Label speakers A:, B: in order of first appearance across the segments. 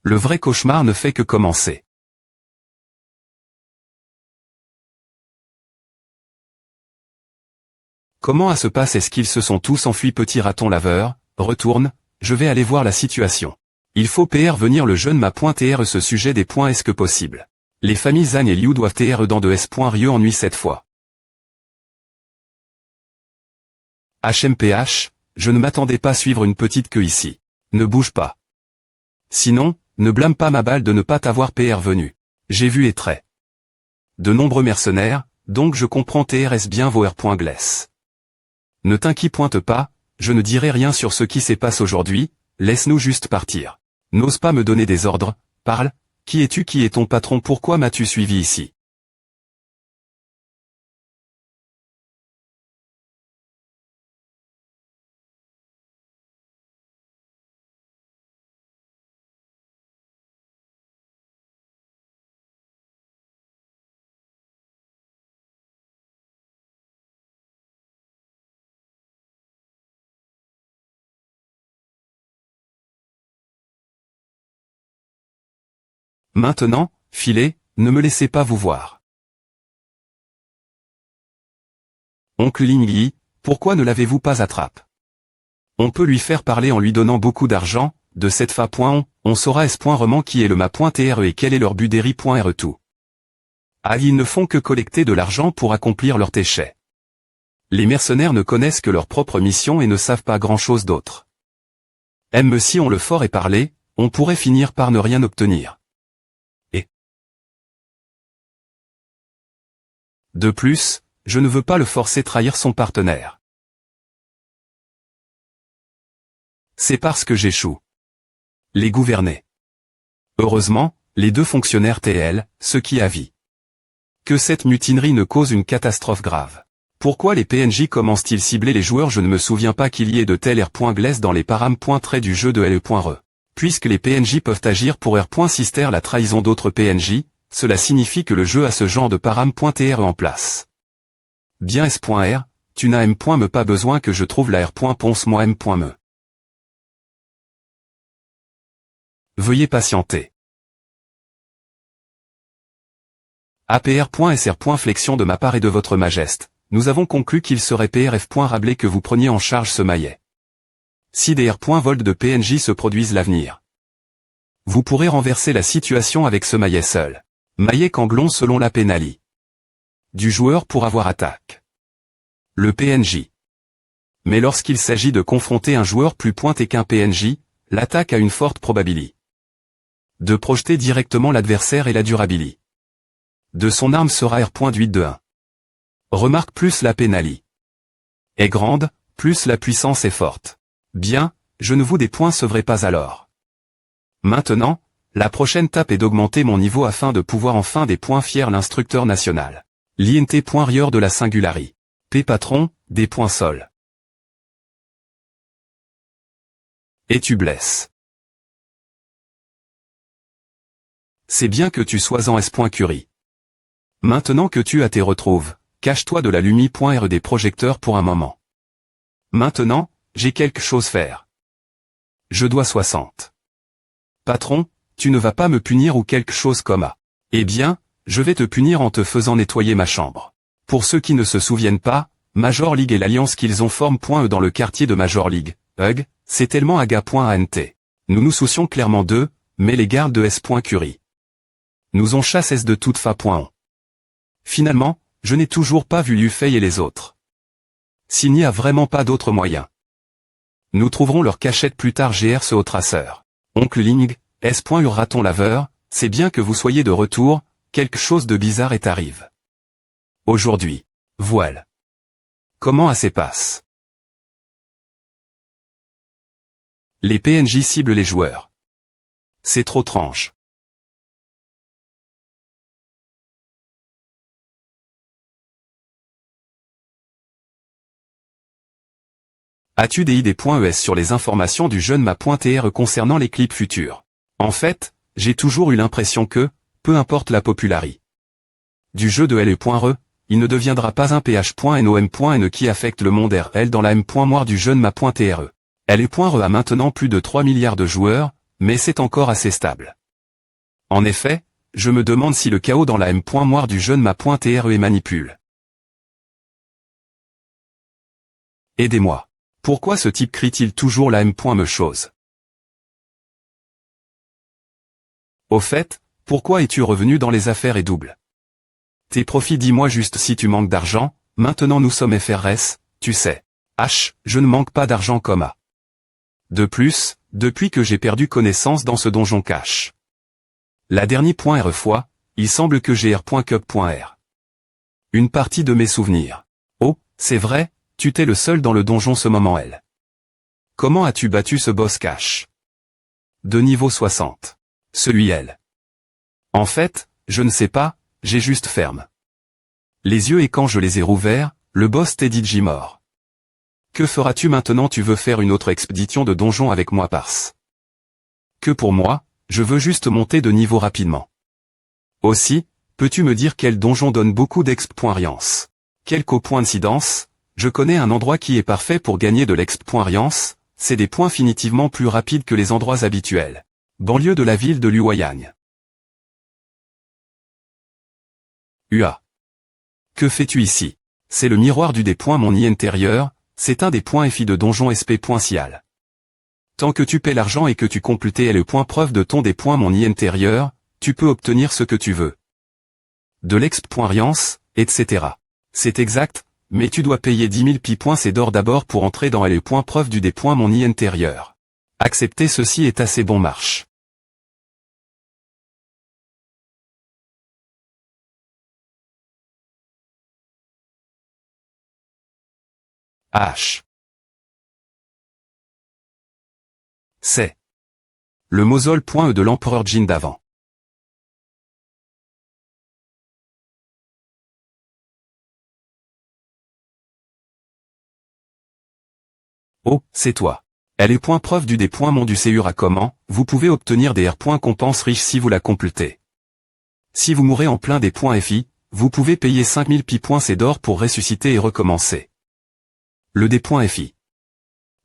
A: Le vrai cauchemar ne fait que commencer. Comment à se passe est-ce qu'ils se sont tous enfuis petit raton laveur? Retourne, je vais aller voir la situation. Il faut venir le jeune ma.tr ce sujet des points est-ce que possible. Les familles Zhang et Liu doivent dans de S.Rieu ennui cette fois. HMPH, je ne m'attendais pas à suivre une petite queue ici. Ne bouge pas. Sinon, ne blâme pas ma balle de ne pas t'avoir venu. J'ai vu et très. De nombreux mercenaires, donc je comprends TRS bien vos R.Gless. Ne t'inquiète pas, je ne dirai rien sur ce qui se passe aujourd'hui, laisse-nous juste partir. N'ose pas me donner des ordres, parle, qui es-tu, qui est ton patron, pourquoi m'as-tu suivi ici? Maintenant, filez, ne me laissez pas vous voir. Oncle Lingyi, pourquoi ne l'avez-vous pas attrapé? On peut lui faire parler en lui donnant beaucoup d'argent, de cette on saura S.Rement qui est le ma.tr et quel est leur but d'Eri.re tout. Ah, ils ne font que collecter de l'argent pour accomplir leur téchet. Les mercenaires ne connaissent que leur propre mission et ne savent pas grand-chose d'autre. Même si on le fort et parler, on pourrait finir par ne rien obtenir. De plus, je ne veux pas le forcer trahir son partenaire. C'est parce que j'échoue. Les gouverner. Heureusement, les deux fonctionnaires TL, ce qui a vie. Que cette mutinerie ne cause une catastrophe grave. Pourquoi les PNJ commencent-ils cibler les joueurs? Je ne me souviens pas qu'il y ait de tel R.Gless dans les param.traits du jeu de LE.re. Puisque les PNJ peuvent agir pour R.Sister la trahison d'autres PNJ, cela signifie que le jeu a ce genre de param.tr en place. Bien S.R, tu n'as M.me pas besoin que je trouve la R.Ponce moi M.me. Veuillez patienter. APR.SR. Flexion de ma part et de votre majesté, nous avons conclu qu'il serait PRF. Rabelais que vous preniez en charge ce maillet. Si des R.Volt de PNJ se produisent l'avenir, vous pourrez renverser la situation avec ce maillet seul. Maillet Kanglon selon la pénali du joueur pour avoir attaque. Le PNJ. Mais lorsqu'il s'agit de confronter un joueur plus pointé qu'un PNJ, l'attaque a une forte probabilité de projeter directement l'adversaire et la durabilité de son arme sera R.8 de 1. Remarque plus la pénali est grande, plus la puissance est forte. Bien, je ne vous dépoincerai pas alors. Maintenant, la prochaine étape est d'augmenter mon niveau afin de pouvoir enfin des points fier l'instructeur national. L'INT.rieur de la singularité. P patron, des points sol. Et tu blesses. C'est bien que tu sois en S.Curie. Maintenant que tu as tes retrouves, cache-toi de la lumi.re des projecteurs pour un moment. Maintenant, j'ai quelque chose à faire. Je dois 60. Patron, tu ne vas pas me punir ou quelque chose comme ça. Eh bien, je vais te punir en te faisant nettoyer ma chambre. Pour ceux qui ne se souviennent pas, Major League et l'alliance qu'ils ont forment.e dans le quartier de Major League, c'est tellement aga.ant. Nous nous soucions clairement d'eux, mais les gardes de S.Curie nous ont chassés de toute fa.on. Finalement, je n'ai toujours pas vu Liu Fei et les autres. S'il n'y a vraiment pas d'autre moyen, nous trouverons leur cachette plus tard. GR au traceur. Oncle Ling, S.U raton laveur, c'est bien que vous soyez de retour, quelque chose de bizarre est arrive. Aujourd'hui. Voile. Comment ça se passe? Les PNJ ciblent les joueurs. C'est trop tranche. As-tu des idées.es sur les informations du jeune ma.tr concernant les clips futurs? En fait, j'ai toujours eu l'impression que, peu importe la popularité du jeu de LE.re, il ne deviendra pas un PH.NOM.N qui affecte le monde RL dans la M.moire du jeune ma.tr. LE.re a maintenant plus de 3 milliards de joueurs, mais c'est encore assez stable. En effet, je me demande si le chaos dans la M.moire du jeune ma.TRE et manipule. Aidez-moi. Pourquoi ce type crie-t-il toujours la M.me chose? Au fait, pourquoi es-tu revenu dans les affaires et double? Tes profits, dis-moi juste si tu manques d'argent, maintenant nous sommes FRS, tu sais. Je ne manque pas d'argent, comma. De plus, depuis que j'ai perdu connaissance dans ce donjon cache. La dernière fois, il semble que j'ai R.cup.r. Une partie de mes souvenirs. Oh, c'est vrai, tu t'es le seul dans le donjon ce moment L. Comment as-tu battu ce boss cache? De niveau 60. Celui L. En fait, je ne sais pas, j'ai juste ferme les yeux et quand je les ai rouverts, le boss t'est dit mort. Que feras-tu maintenant? Tu veux faire une autre expédition de donjon avec moi parce que pour moi, je veux juste monter de niveau rapidement. Aussi, peux-tu me dire quel donjon donne beaucoup d'exp.riance? Quelle coïncidence, je connais un endroit qui est parfait pour gagner de l'exp.riance, c'est des points infinitivement plus rapides que les endroits habituels. Banlieue de la ville de Luoyang. UA. Que fais-tu ici? C'est le miroir du des points mon i intérieur, c'est un des points FI de donjon SP.cial. Tant que tu paies l'argent et que tu complètes le point preuve de ton des points mon i intérieur, tu peux obtenir ce que tu veux. De l'exp.riance, etc. C'est exact, mais tu dois payer 10 000 pi points c'est d'or d'abord pour entrer dans le point preuve du des points mon i intérieur. Accepter ceci est assez bon marche. C'est le mausolée.e de l'empereur Jin d'avant. Oh, c'est toi. Elle est point preuve du des points mon du Séur à comment, vous pouvez obtenir des R. Compenses riches si vous la complétez. Si vous mourrez en plein des points FI, vous pouvez payer 5000 pi points c'est d'or pour ressusciter et recommencer. Le des points FI.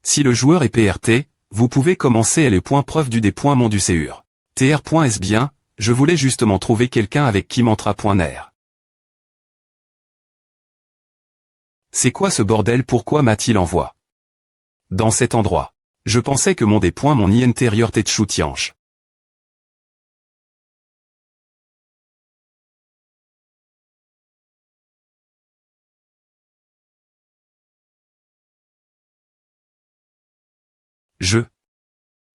A: Si le joueur est PRT, vous pouvez commencer les points preuve du des points mon du Séur. TR.S bien, je voulais justement trouver quelqu'un avec qui mantra.ner. C'est quoi ce bordel? Pourquoi m'a-t-il envoie dans cet endroit? Je pensais que mon des points mon i intérieur t'es tiange.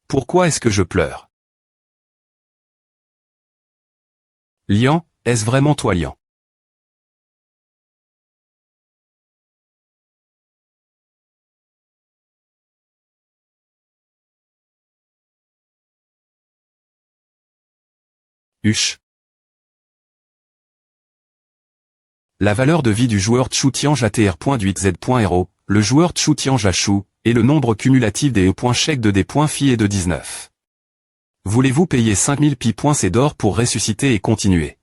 A: Pourquoi est-ce que je pleure? Lian, est-ce vraiment toi Lian? La valeur de vie du joueur Tchou-Tiange ATR.8Z.RO, le joueur Tchou-Tiange Chou, et le nombre cumulatif des points chèques de des points FI est de 19. Voulez-vous payer 5000 pi points c'est d'or pour ressusciter et continuer?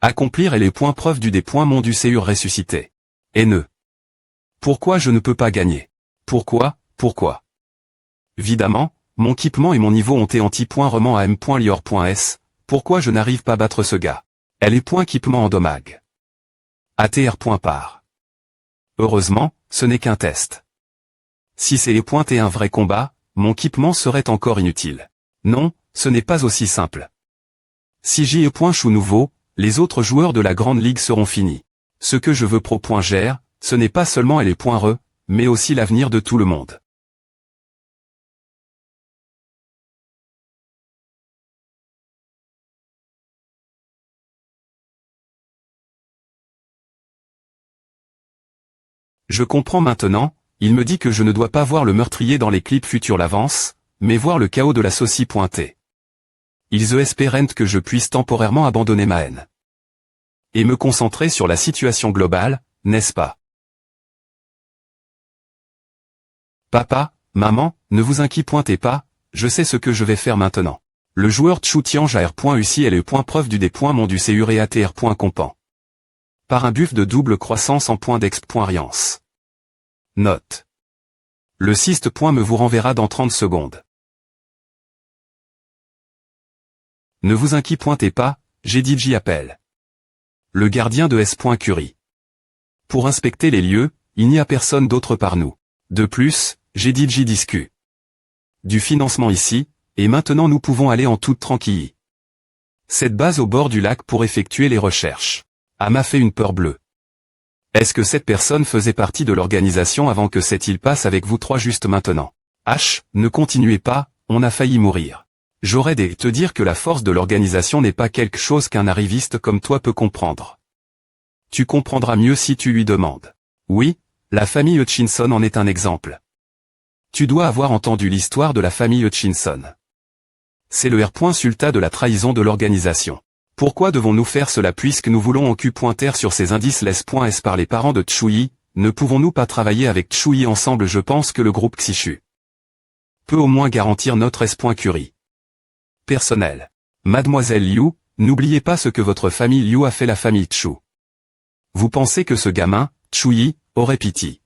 A: Accomplir et les points preuve du des points mon du Séur ressuscité. Haineux. Pourquoi je ne peux pas gagner? Pourquoi? Évidemment, mon équipement et mon niveau ont été anti-point-rement à M.lior.s, pourquoi je n'arrive pas à battre ce gars? Elle est point équipement en dommage. ATR.par. Heureusement, ce n'est qu'un test. Si c'est les points et un vrai combat, mon équipement serait encore inutile. Non, ce n'est pas aussi simple. Si j'y ai point chou nouveau, les autres joueurs de la Grande Ligue seront finis. Ce que je veux pro.gr, ce n'est pas seulement les points re, mais aussi l'avenir de tout le monde. Je comprends maintenant, il me dit que je ne dois pas voir le meurtrier dans les clips futurs l'avance, mais voir le chaos de la saucie pointée. Ils espèrent que je puisse temporairement abandonner ma haine. Et me concentrer sur la situation globale, n'est-ce pas? Papa, maman, ne vous inquiétez pas, je sais ce que je vais faire maintenant. Le joueur Tchou-Tiange a R.UCI est le point preuve du des points mon du Séur et ATR.compan. Par un buff de double croissance en point d'exp.riance. Note. Le 6 point me vous renverra dans 30 secondes. Ne vous inquiétez pas, j'ai DJ appelle. Le gardien de S. Curie. Pour inspecter les lieux, il n'y a personne d'autre par nous. De plus, j'ai DJ discu. Du financement ici, et maintenant nous pouvons aller en toute tranquillité. Cette base au bord du lac pour effectuer les recherches. M'a fait une peur bleue. Est-ce que cette personne faisait partie de l'organisation avant que cette île passe avec vous trois juste maintenant? Ne continuez pas, on a failli mourir. J'aurais dû te dire que la force de l'organisation n'est pas quelque chose qu'un arriviste comme toi peut comprendre. Tu comprendras mieux si tu lui demandes. Oui, la famille Hutchinson en est un exemple. Tu dois avoir entendu l'histoire de la famille Hutchinson. C'est le sulta de la trahison de l'organisation. Pourquoi devons-nous faire cela puisque nous voulons en Q.R sur ces indices les.S par les parents de Tsui, ne pouvons-nous pas travailler avec Tsui ensemble? Je pense que le groupe Xishu peut au moins garantir notre S.Curie. Personnel. Mademoiselle Liu, n'oubliez pas ce que votre famille Liu a fait la famille Chu. Vous pensez que ce gamin, Tsui, aurait pitié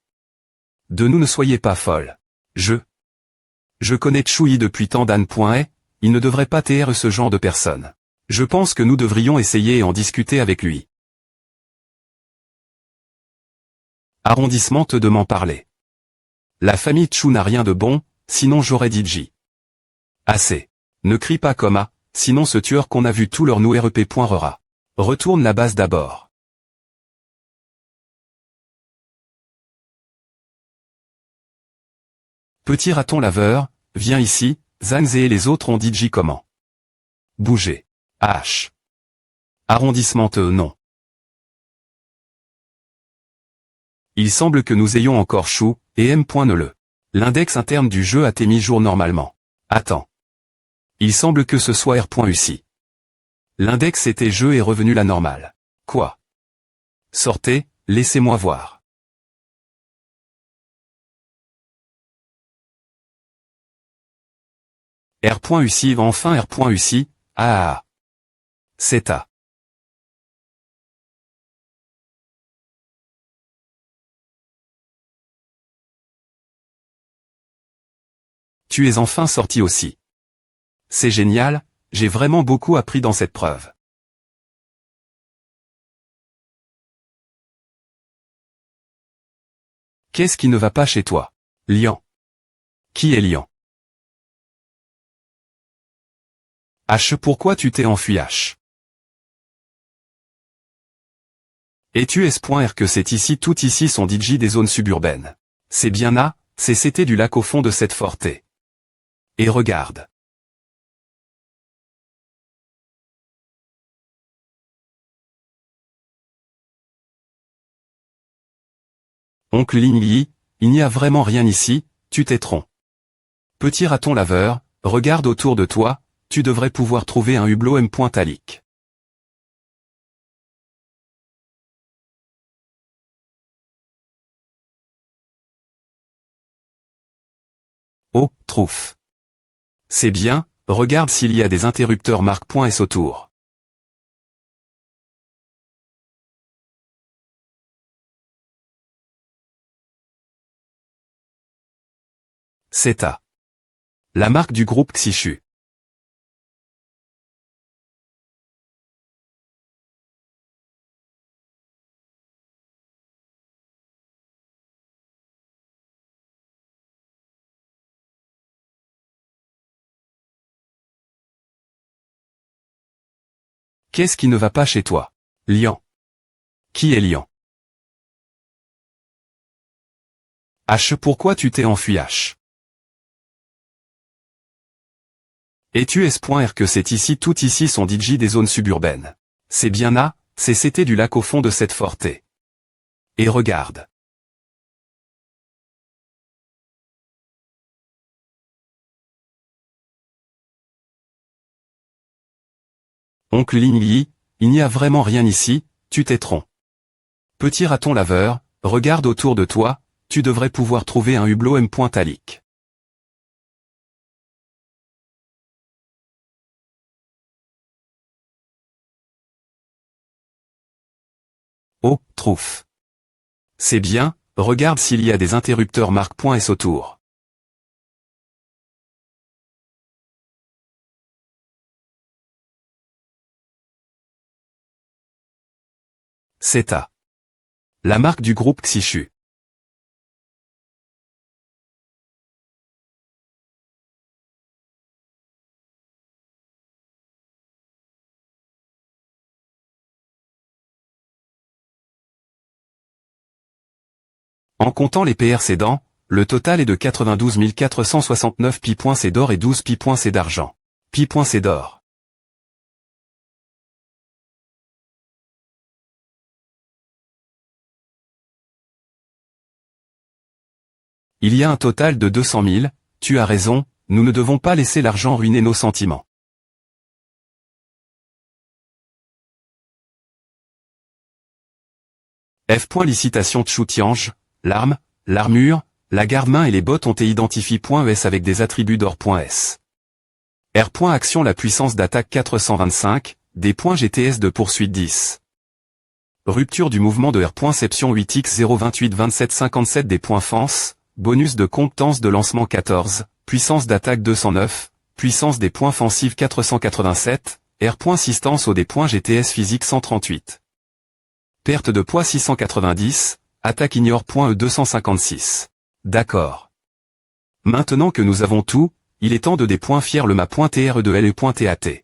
A: de nous? Ne soyez pas folle. Je connais Tsui depuis tant d'années. Il ne devrait pas taire ce genre de personne. Je pense que nous devrions essayer et en discuter avec lui. Arrondissement te demande parler. La famille Chu n'a rien de bon, sinon j'aurais dit J. Assez. Ne crie pas comme A, sinon ce tueur qu'on a vu tout leur nous rep.rera. Retourne la base d'abord. Petit raton laveur, viens ici, Zanze et les autres ont dit J comment. Bougez. H. Arrondissement non. Il semble que nous ayons encore chou, et M.ne. L'index interne du jeu a été mis jour normalement. Attends. Il semble que ce soit R.uci. L'index était jeu est revenu la normale. Quoi? Sortez, laissez-moi voir. R.uci enfin R.uci, ah. C'est à. Tu es enfin sorti aussi. C'est génial, j'ai vraiment beaucoup appris dans cette preuve. Qu'est-ce qui ne va pas chez toi? Lian. Qui est Lian? H. Pourquoi tu t'es enfui H? Et tu es.R que c'est ici tout ici sont DJ des zones suburbaines. C'est bien A, c'était du lac au fond de cette forêt. Et regarde. Oncle Lingyi, il n'y a vraiment rien ici, tu t'es trompé. Petit raton laveur, regarde autour de toi, tu devrais pouvoir trouver un hublot M.talique. Oh, trouf. C'est bien, regarde s'il y a des interrupteurs marque.s autour. C'est à. La marque du groupe Xishu. Qu'est-ce qui ne va pas chez toi? Lian. Qui est Lian? H. Pourquoi tu t'es enfui H? Et tu es.R que c'est ici tout ici sont DJ des zones suburbaines. C'est bien A, c'était du lac au fond de cette forêt. Et regarde. Oncle Lingyi, il n'y a vraiment rien ici, tu t'es trompé. Petit raton laveur, regarde autour de toi, tu devrais pouvoir trouver un hublot M.talique. Oh, trouf. C'est bien, regarde s'il y a des interrupteurs marque.s autour. C'est A. La marque du groupe Xichu. En comptant les PR cédants, le total est de 92 469 pi.c d'or et 12 pi.c d'argent. Pi.c d'or. Il y a un total de 200 000, tu as raison, nous ne devons pas laisser l'argent ruiner nos sentiments. F. Licitation Tchou Tiange, l'arme, l'armure, la garde-main et les bottes ont été identifiés.es avec des attributs d'or.s. R. Action la puissance d'attaque 425, des points GTS de poursuite 10. Rupture du mouvement de R. Seption 8x 028 27 57 des points fence, bonus de compétence de lancement 14, puissance d'attaque 209, puissance des points offensifs 487, R. Assistance au des points GTS physique 138. Perte de poids 690, attaque ignore.e 256. D'accord. Maintenant que nous avons tout, il est temps de fier le ma.tre de le.tat.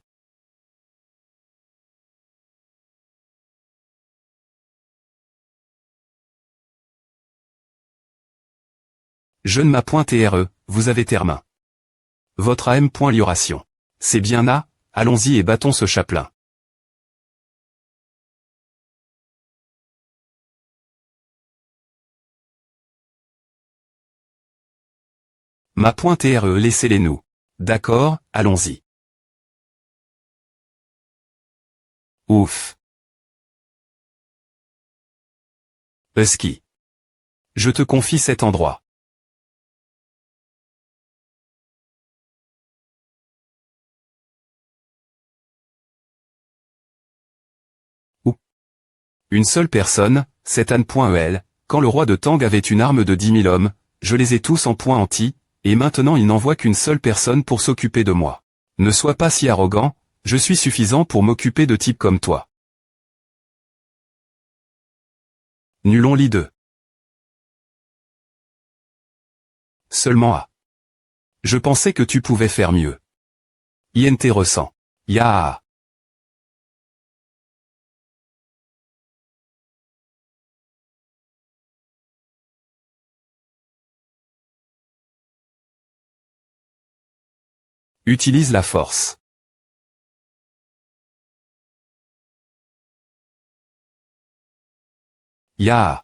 A: Jeune ma.tre, vous avez termin. Votre am.lioration. C'est bien là, allons-y et battons ce chapelain. Ma.tre laissez-les nous. D'accord, allons-y. Ouf. Husky. Je te confie cet endroit. Ou. Une seule personne, c'est Anne.el, quand le roi de Tang avait une arme de 10 000 hommes, je les ai tous en point anti, et maintenant il n'envoie qu'une seule personne pour s'occuper de moi. Ne sois pas si arrogant, je suis suffisant pour m'occuper de types comme toi. Nulon lit 2. Seulement A. Je pensais que tu pouvais faire mieux. INT ressent. Ya. Utilise la force. Ya.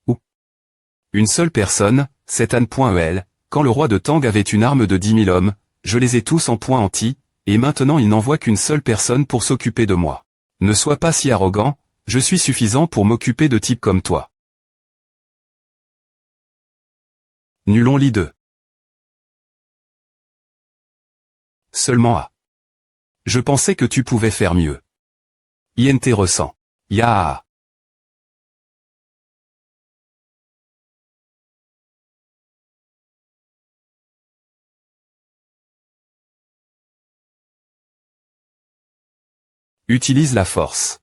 A: Ou. Une seule personne, c'est Anne.el, quand le roi de Tang avait une arme de 10 000 hommes, je les ai tous en point anti, et maintenant il n'envoie qu'une seule personne pour s'occuper de moi. Ne sois pas si arrogant, je suis suffisant pour m'occuper de types comme toi. Nulon lit 2. Seulement A. Je pensais que tu pouvais faire mieux. INT ressent. Ya. Utilise la force.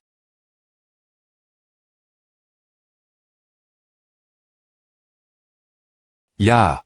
A: Ya.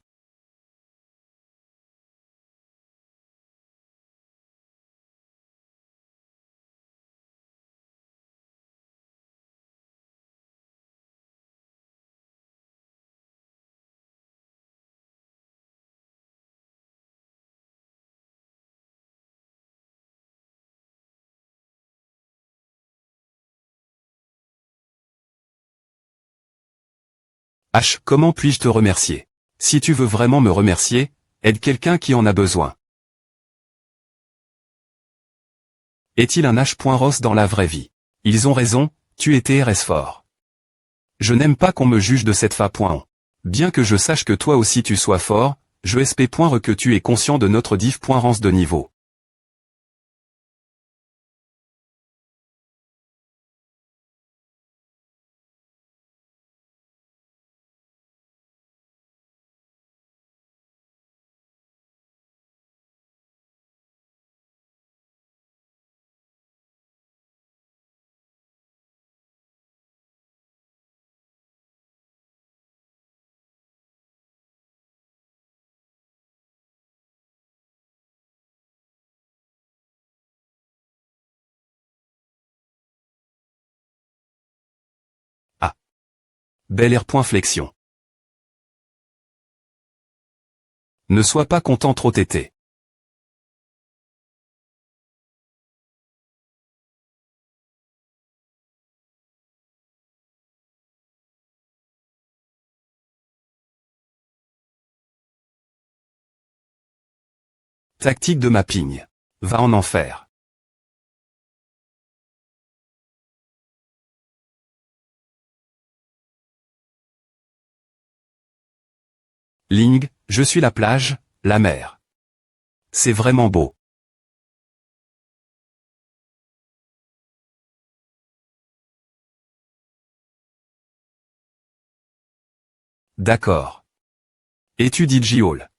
A: H. Comment puis-je te remercier? Si tu veux vraiment me remercier, aide quelqu'un qui en a besoin. Est-il un H. Ross dans la vraie vie? Ils ont raison, Tu es TRS fort. Je n'aime pas qu'on me juge de cette façon. Bien que je sache que toi aussi tu sois fort, je SP. Que tu es conscient de notre diff.rance de niveau. Ah. Bel air. Flexion. Ne sois pas content trop tété. Tactique de mapping. Va en enfer. Ling, je suis la plage, la mer. C'est vraiment beau. D'accord. Étudie Jiol.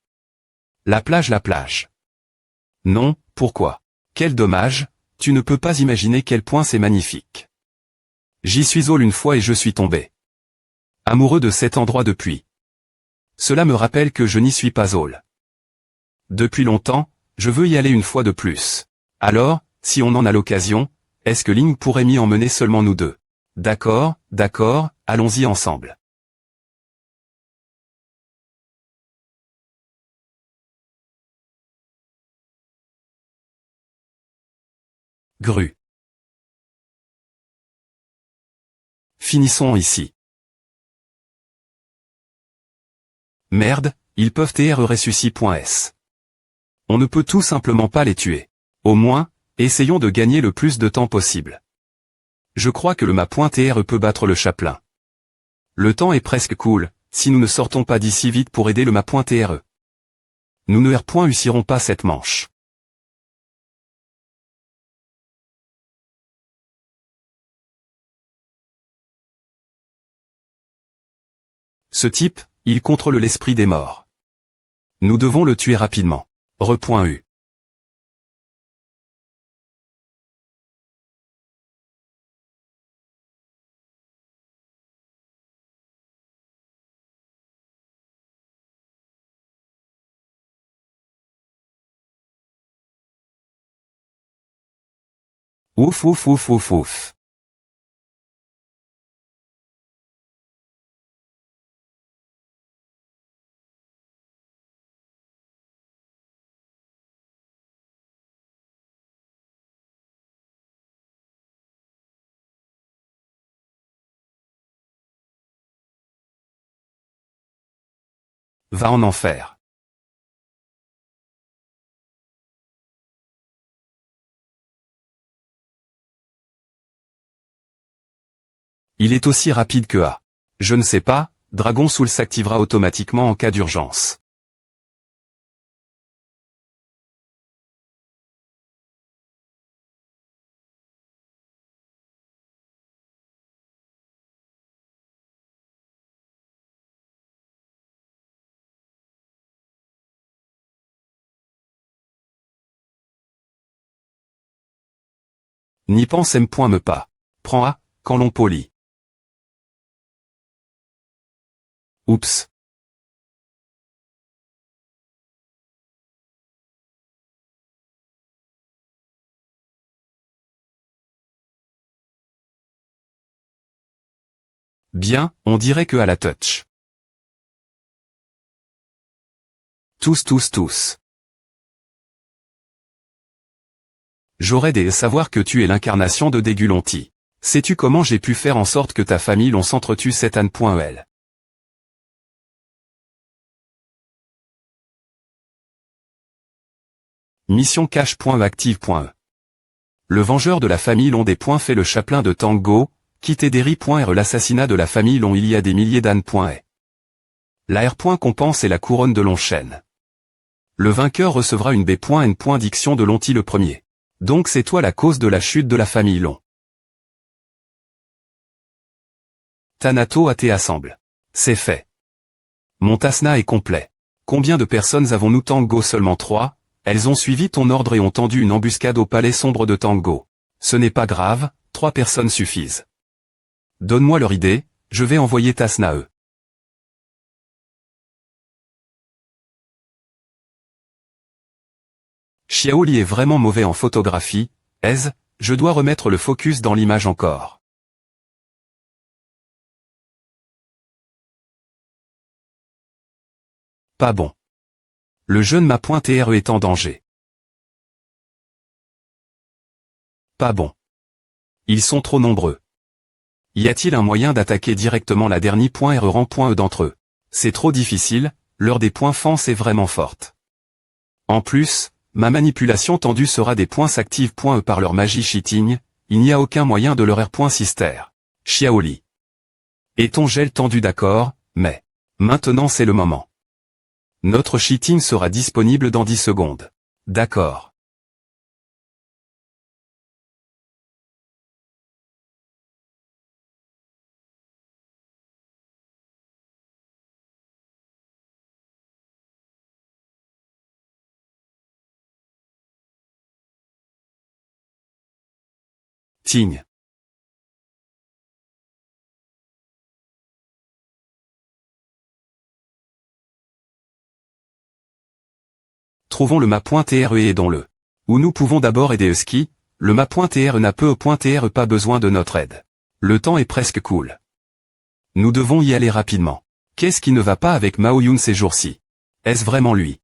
A: La plage. Non, pourquoi? Quel dommage, tu ne peux pas imaginer quel point c'est magnifique. J'y suis allé une fois et je suis tombé amoureux de cet endroit depuis. Cela me rappelle que je n'y suis pas allé depuis longtemps, je veux y aller une fois de plus. Alors, si on en a l'occasion, est-ce que Ling pourrait m'y emmener seulement nous deux? D'accord, allons-y ensemble. Grue. Finissons ici. Merde, ils peuvent ressusciter.s. On ne peut tout simplement pas les tuer. Au moins, essayons de gagner le plus de temps possible. Je crois que le map.TRE peut battre le chaplain. Le temps est presque cool, si nous ne sortons pas d'ici vite pour aider le map.TRE. Nous ne réussirons pas cette manche. Ce type, il contrôle l'esprit des morts. Nous devons le tuer rapidement. Re.U. Ouf. Va en enfer. Il est aussi rapide que A. Je ne sais pas, Dragon Soul s'activera automatiquement en cas d'urgence. N'y pense me pas. Prends A, quand l'on polit. Oups. Bien, on dirait que à la touch. Tous. J'aurais des savoir que tu es l'incarnation de Dégulonti. Sais-tu comment j'ai pu faire en sorte que ta famille l'on s'entretue cette Anne.el? Mission cache.active.e. Le vengeur de la famille l'on des points fait le chaplain de Tango, Kitederi.R L'assassinat de la famille Long il y a des milliers d'ânes. La R. Compense et la couronne de Longchêne. Le vainqueur recevra une B.N. Diction de Lonti le premier. Donc c'est toi la cause de la chute de la famille Long. Thanato AT assemble. C'est fait. Mon Tasna est complet. Combien de personnes avons-nous Tango? Seulement 3, elles ont suivi ton ordre et ont tendu une embuscade au palais sombre de Tango. Ce n'est pas grave, 3 personnes suffisent. Donne-moi leur idée, je vais envoyer Tasna eux. Xiaoli est vraiment mauvais en photographie, je dois remettre le focus dans l'image encore. Pas bon. Le jeune Ma.TRE est en danger. Pas bon. Ils sont trop nombreux. Y a-t-il un moyen d'attaquer directement la dernière .R rang.E d'entre eux? C'est trop difficile, l'heure des points fence est vraiment forte. En plus, ma manipulation tendue sera des points s'active.E par leur magie cheating, il n'y a aucun moyen de leur R.Sister. Xiaoli. Et ton gel tendu d'accord, mais maintenant c'est le moment. Notre cheating sera disponible dans 10 secondes. D'accord. Ting. Trouvons le Ma.TRE et aidons-le. Ou nous pouvons d'abord aider Husky, le Ma.TRE n'a peu pas besoin de notre aide. Le temps est presque cool. Nous devons y aller rapidement. Qu'est-ce qui ne va pas avec Mao Yun ces jours-ci? Est-ce vraiment lui?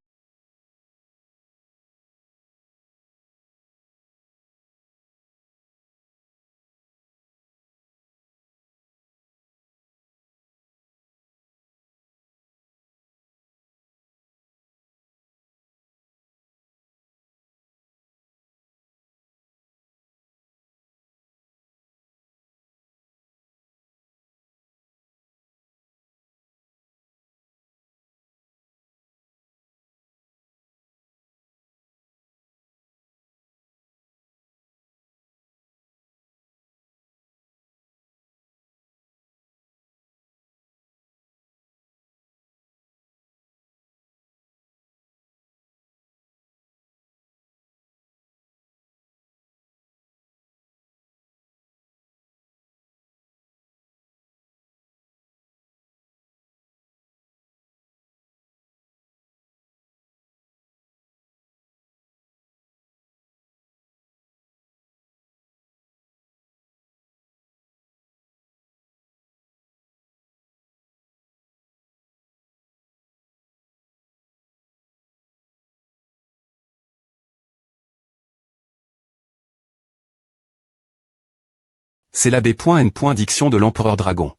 A: C'est la B.N. Diction de l'Empereur Dragon.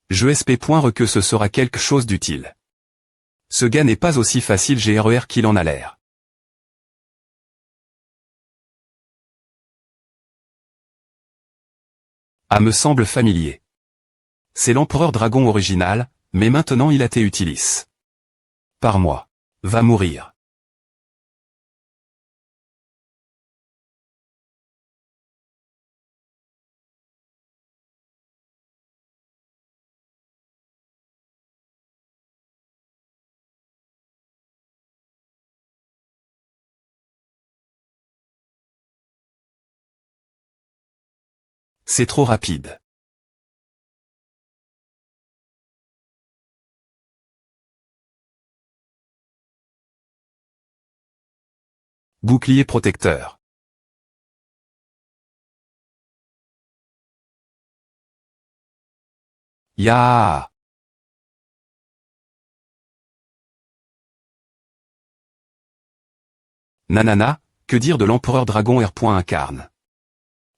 A: Je SP. Que ce sera quelque chose d'utile. Ce gars n'est pas aussi facile GRER qu'il en a l'air. Ah me semble familier. C'est l'Empereur Dragon original, mais maintenant il a été utilis. Par moi. Va mourir. C'est trop rapide. Bouclier protecteur. Ya. Nanana, que dire de l'Empereur Dragon R. Incarne.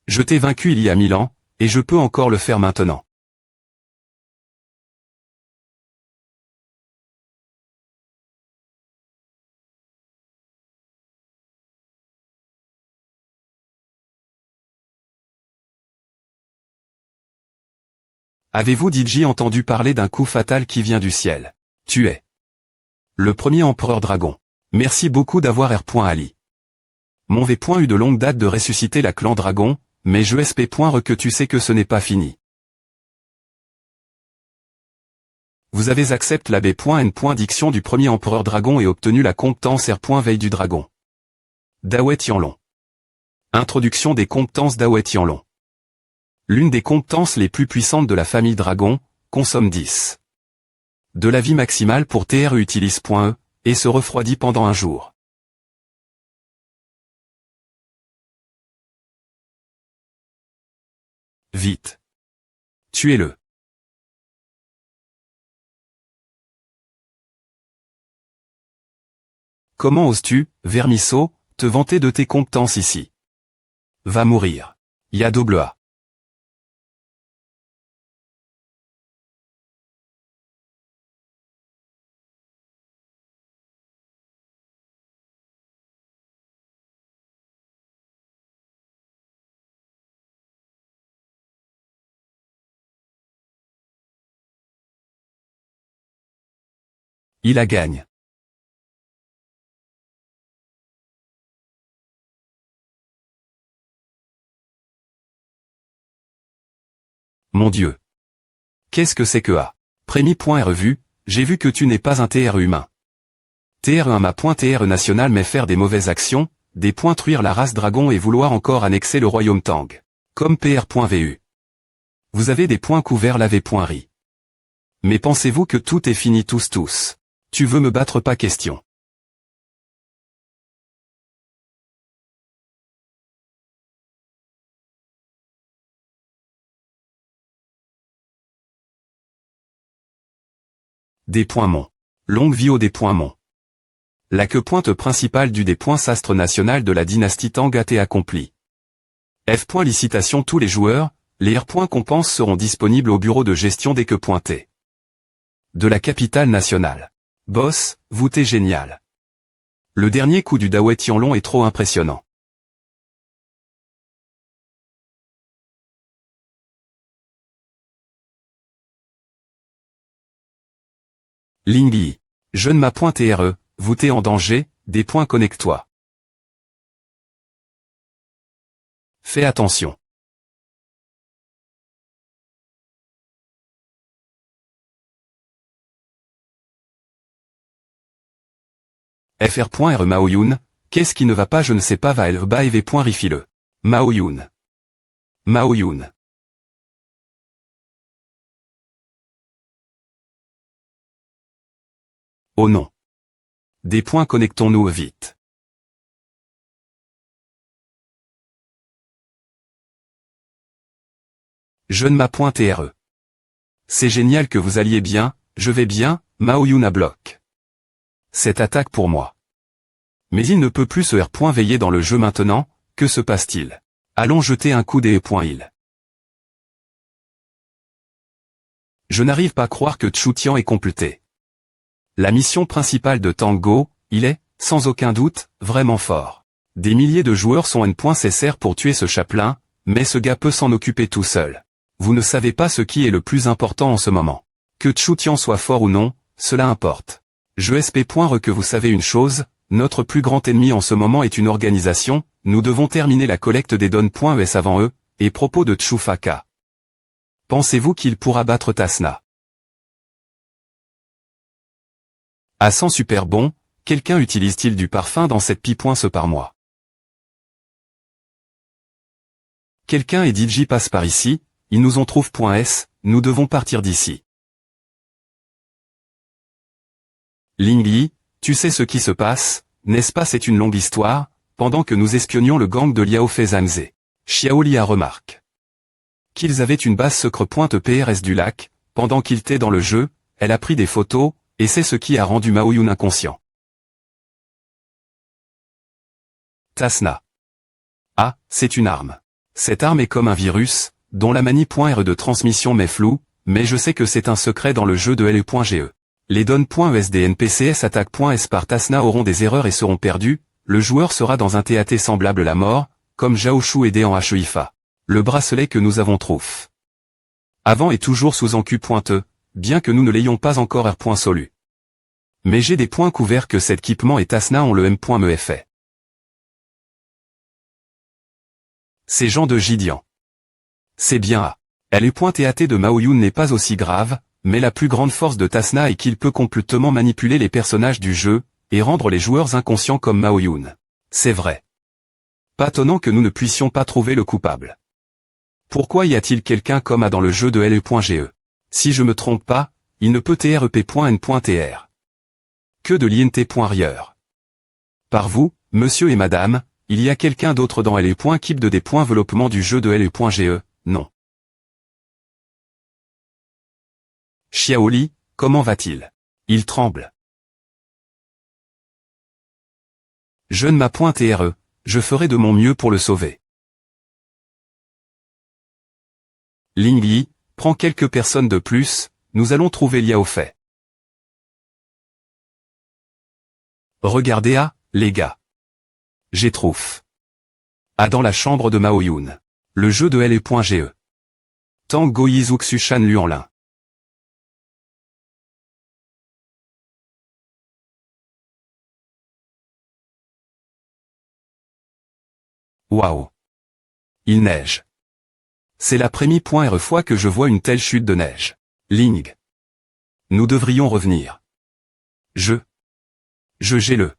A: Je t'ai vaincu il y a 1000 ans, et je peux encore le faire maintenant. Avez-vous DJ entendu parler d'un coup fatal qui vient du ciel? Tu es le premier empereur dragon. Merci beaucoup d'avoir R.Ali. Mon V. eu de longue date de ressusciter la clan dragon, mais je SP. Que tu sais que ce n'est pas fini. Vous avez accepté la B.N. Diction du premier empereur dragon et obtenu la compétence R. Veille du dragon. Dawet Yanlong. Introduction des compétences Dawet Yanlong. L'une des compétences les plus puissantes de la famille dragon, consomme 10 de la vie maximale pour TRE utilise.e, et se refroidit pendant un jour. Vite. Tuez-le. Comment oses-tu, vermisseau, te vanter de tes compétences ici? Va mourir. Ya double A. Il la gagne. Mon Dieu. Qu'est-ce que c'est que A? Prémi.revue, j'ai vu que tu n'es pas un TRE humain. TRE1 ma .TRE national mais faire des mauvaises actions, des points truire la race dragon et vouloir encore annexer le royaume Tang. Comme PR.vu. Vous avez des points couverts la V.ri. Mais pensez-vous que tout est fini tous? Tu veux me battre pas question. Des points mon. Longue vie au des points mon. La que pointe principale du des points sastre national de la dynastie Tang a été accomplie. F. Licitation tous les joueurs, les R. Compenses seront disponibles au bureau de gestion dès que pointé. De la capitale nationale. Boss, vous t'es génial. Le dernier coup du Dawet Yanlong est trop impressionnant. Lingyi. Jeune ma .TRE, vous t'es en danger, des points connecte-toi. Fais attention. Fr.R Maoyun, qu'est-ce qui ne va pas je ne sais pas va elle va et V.Rifile. Maoyun. Maoyun. Oh non. Des points connectons-nous vite. Jeune ma .TRE. C'est génial que vous alliez bien, je vais bien, Maoyun à bloc. Cette attaque pour moi. Mais il ne peut plus se veiller dans le jeu maintenant, que se passe-t-il? Allons jeter un coup des il. Je n'arrive pas à croire que Chu-Tian est complété. La mission principale de Tango, il est, sans aucun doute, vraiment fort. Des milliers de joueurs sont nécessaires pour tuer ce chapelain, mais ce gars peut s'en occuper tout seul. Vous ne savez pas ce qui est le plus important en ce moment. Que Chu-Tian soit fort ou non, cela importe. Je SP. Que vous savez une chose, notre plus grand ennemi en ce moment est une organisation, nous devons terminer la collecte des dons.es avant eux, et propos de Tshufaka. Pensez-vous qu'il pourra battre Tasna? À 100 super bon, quelqu'un utilise-t-il du parfum dans cette pipe ce par mois? Quelqu'un et DJ passe par ici, ils nous en trouvent .s, nous devons partir d'ici. Lingyi, tu sais ce qui se passe, n'est-ce pas c'est une longue histoire, pendant que nous espionnions le gang de Liao Feizanze. Xiaoli a remarque qu'ils avaient une base secrète .PRS du lac, pendant qu'il était dans le jeu, elle a pris des photos, et c'est ce qui a rendu Maoyun inconscient. Tasna. Ah, c'est une arme. Cette arme est comme un virus, dont la manie.R de transmission m'est floue, mais je sais que c'est un secret dans le jeu de LE.GE. Les donnes.ESDNPCS attaque.S par Tasna auront des erreurs et seront perdus, le joueur sera dans un TAT semblable à la mort, comme Zhao Shu aidé en HEIFA. Le bracelet que nous avons trouve. Avant et toujours sous en Q pointeux, bien que nous ne l'ayons pas encore R point solu. Mais j'ai des points couverts que cet équipement et Tasna ont le M point me effet. C'est Jean de Gideon. C'est bien A. Elle est point TAT de Maoyun n'est pas aussi grave, mais la plus grande force de Tasna est qu'il peut complètement manipuler les personnages du jeu, et rendre les joueurs inconscients comme Maoyun. C'est vrai. Pas étonnant que nous ne puissions pas trouver le coupable. Pourquoi y a-t-il quelqu'un comme A dans le jeu de LE.GE? Si je me trompe pas, il ne peut TREP.N.TR. Que de l'INT.RIEUR. Par vous, monsieur et madame, il y a quelqu'un d'autre dans LE.KIP de développement du jeu de LE.GE, non. Xiaoli, comment va-t-il? Il tremble. Je ne m'appointe.TRE, je ferai de mon mieux pour le sauver. Ling Yi, prends quelques personnes de plus, nous allons trouver Liao Fei. Regardez A, les gars. J'ai trouf. A dans la chambre de Maoyun. Le jeu de LE.GE. Tang Go Yizuk Sushan Luanlin. Waouh. Il neige. C'est la première fois que je vois une telle chute de neige. Ling. Nous devrions revenir. J'ai le.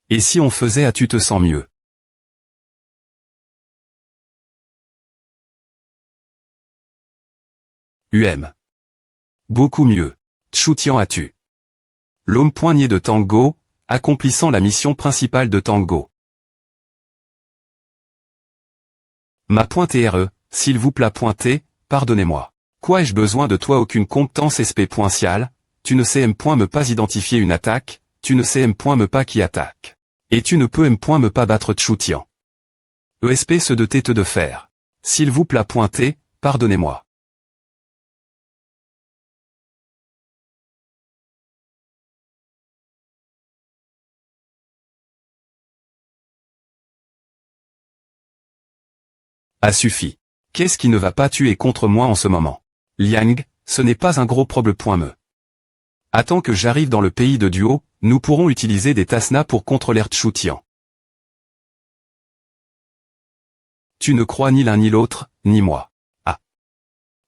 A: Et si on faisait tu te sens mieux? Beaucoup mieux. Tchoutian as-tu. L'homme poigné de Tango, accomplissant la mission principale de Tango. Ma .TRE, s'il vous plaît pointer, pardonnez-moi. Quoi ai-je besoin de toi? Aucune compétence SP.cial, tu ne sais M. me pas identifier une attaque, tu ne sais M. me pas qui attaque. Et tu ne peux M. me pas battre Tchoutian. ESP se de tête de fer. S'il vous plaît pointer, pardonnez-moi. A suffi. Qu'est-ce qui ne va pas tuer contre moi en ce moment? Liang, ce n'est pas un gros problème. Attends que j'arrive dans le pays de Duo, nous pourrons utiliser des Tasna pour contrôler Tchoutian. Tu ne crois ni l'un ni l'autre, ni moi. Ah.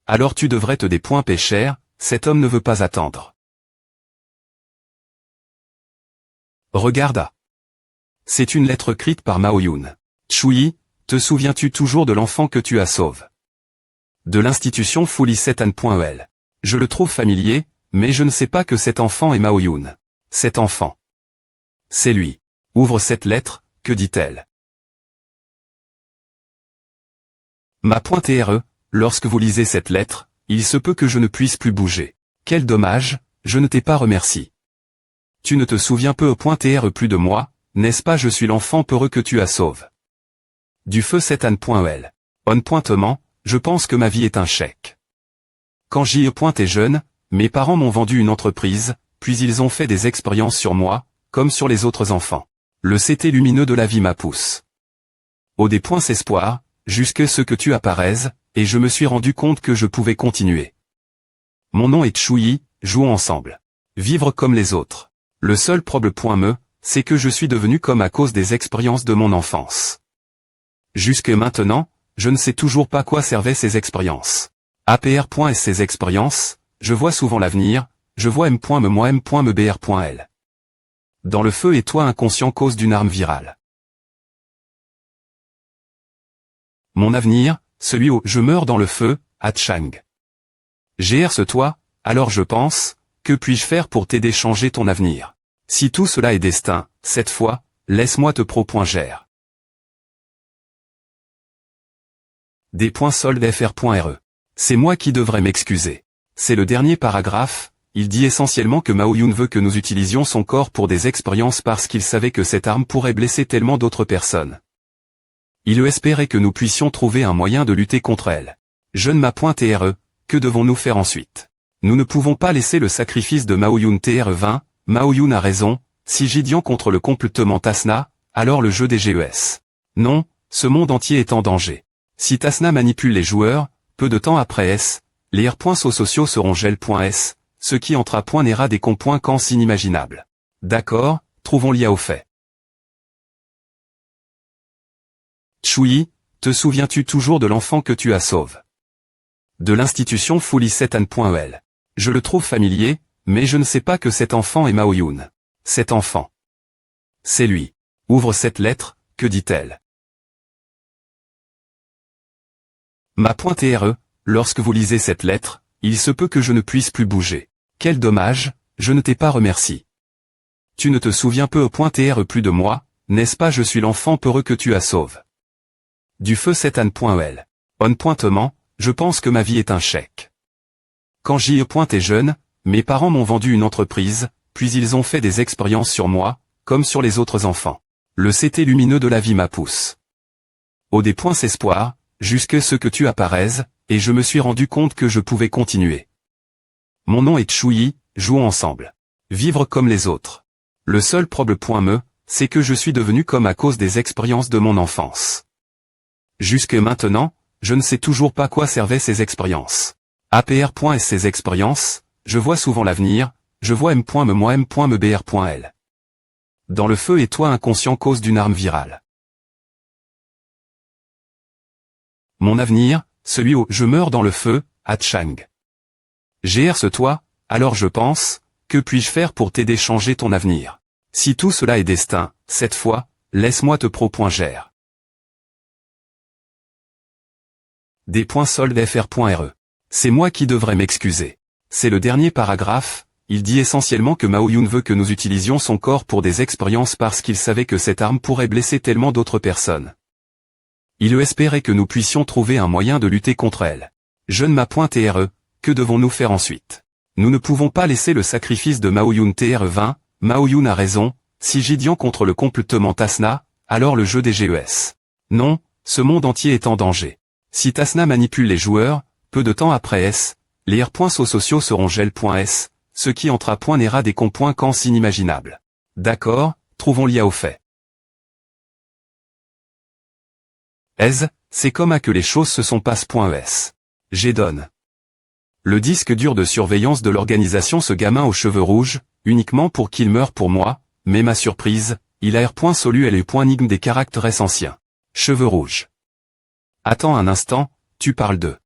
A: Alors tu devrais te des points cher, cet homme ne veut pas attendre. Regarde A. C'est une lettre écrite par Maoyun. Chui, te souviens-tu toujours de l'enfant que tu as sauvé? De l'institution Fuli7an.el. Je le trouve familier, mais je ne sais pas que cet enfant est Maoyun. Cet enfant. C'est lui. Ouvre cette lettre, que dit-elle? Ma .TRE, lorsque vous lisez cette lettre, il se peut que je ne puisse plus bouger. Quel dommage, je ne t'ai pas remercié. Tu ne te souviens peu .TRE plus de moi, n'est-ce pas? Je suis l'enfant peureux que tu as sauvé. Du feu 7an.el. On pointement, je pense que ma vie est un chèque. Quand j'y ai jeune, mes parents m'ont vendu une entreprise, puis ils ont fait des expériences sur moi, comme sur les autres enfants. Le CT lumineux de la vie m'appousse. Au des points espoir, jusque ce que tu apparaisses, et je me suis rendu compte que je pouvais continuer. Mon nom est Chui, jouons ensemble. Vivre comme les autres. Le seul problème, c'est que je suis devenu comme à cause des expériences de mon enfance. Jusque maintenant, je ne sais toujours pas quoi servaient ces expériences. APR. Et ces expériences, je vois souvent l'avenir, je vois M. moi M. BR.L. Dans le feu et toi inconscient cause d'une arme virale. Mon avenir, celui où je meurs dans le feu, à Chang. GR ce toi, alors je pense, que puis-je faire pour t'aider changer ton avenir? Si tout cela est destin, cette fois, laisse-moi te pro.gr. Des points soldes fr.re. C'est moi qui devrais m'excuser. C'est le dernier paragraphe, il dit essentiellement que Maoyun veut que nous utilisions son corps pour des expériences parce qu'il savait que cette arme pourrait blesser tellement d'autres personnes. Il espérait que nous puissions trouver un moyen de lutter contre elle. Je ne m'appointe.TRE, que devons-nous faire ensuite? Nous ne pouvons pas laisser le sacrifice de Maoyun TRE20, Maoyun a raison, si Gideon contre le complètement Tasna, alors le jeu des GES. Non, ce monde entier est en danger. Si Tasna manipule les joueurs, peu de temps après S, les R.sociaux seront gel.S, ce qui entre à point n'ira des cons.quand inimaginable. D'accord, trouvons l'IA au fait. Choui, te souviens-tu toujours de l'enfant que tu as sauvé? De l'institution Fully7an.el. Je le trouve familier, mais je ne sais pas que cet enfant est Mao Yun. Cet enfant. C'est lui. Ouvre cette lettre, que dit-elle? Ma.re, lorsque vous lisez cette lettre, il se peut que je ne puisse plus bouger. Quel dommage, je ne t'ai pas remercié. Tu ne te souviens peu au.re plus de moi, n'est-ce pas? Je suis l'enfant peureux que tu as sauvé. Du feu 7an.el. On. Je pense que ma vie est un chèque. Quand j'y ai jeune, mes parents m'ont vendu une entreprise, puis ils ont fait des expériences sur moi, comme sur les autres enfants. Le CT lumineux de la vie m'a poussé. Au des points espoir, jusque ce que tu apparaises, et je me suis rendu compte que je pouvais continuer. Mon nom est Choui, jouons ensemble. Vivre comme les autres. Le seul problème, c'est que je suis devenu comme à cause des expériences de mon enfance. Jusque maintenant, je ne sais toujours pas quoi servaient ces expériences. APR. Et ces expériences, je vois souvent l'avenir, je vois M.me.br.l. Dans le feu et toi inconscient cause d'une arme virale. Mon avenir, celui où je meurs dans le feu, à Chang. GR ce toi, alors je pense, que puis-je faire pour t'aider changer ton avenir? Si tout cela est destin, cette fois, laisse-moi te pro.gr. Des.soldfr.re. C'est moi qui devrais m'excuser. C'est le dernier paragraphe, il dit essentiellement que Mao Yun veut que nous utilisions son corps pour des expériences parce qu'il savait que cette arme pourrait blesser tellement d'autres personnes. Il espérait que nous puissions trouver un moyen de lutter contre elle. Jeune ma.re, que devons-nous faire ensuite? Nous ne pouvons pas laisser le sacrifice de Mao Yun TR20, Mao Yun a raison, si Gideon contre le complotement Tasna, alors le jeu des GES. Non, ce monde entier est en danger. Si Tasna manipule les joueurs, peu de temps après S, les R.sociaux seront gel.S, ce qui entre à point n'ira des cons.quand inimaginable. D'accord, trouvons l'IA au fait. C'est comme à que les choses se sont passent.es. J'donne. Le disque dur de surveillance de l'organisation ce gamin aux cheveux rouges, uniquement pour qu'il meure pour moi, mais ma surprise, il a R.solu et les.nigme des caractères anciens. Cheveux rouges. Attends un instant, tu parles de...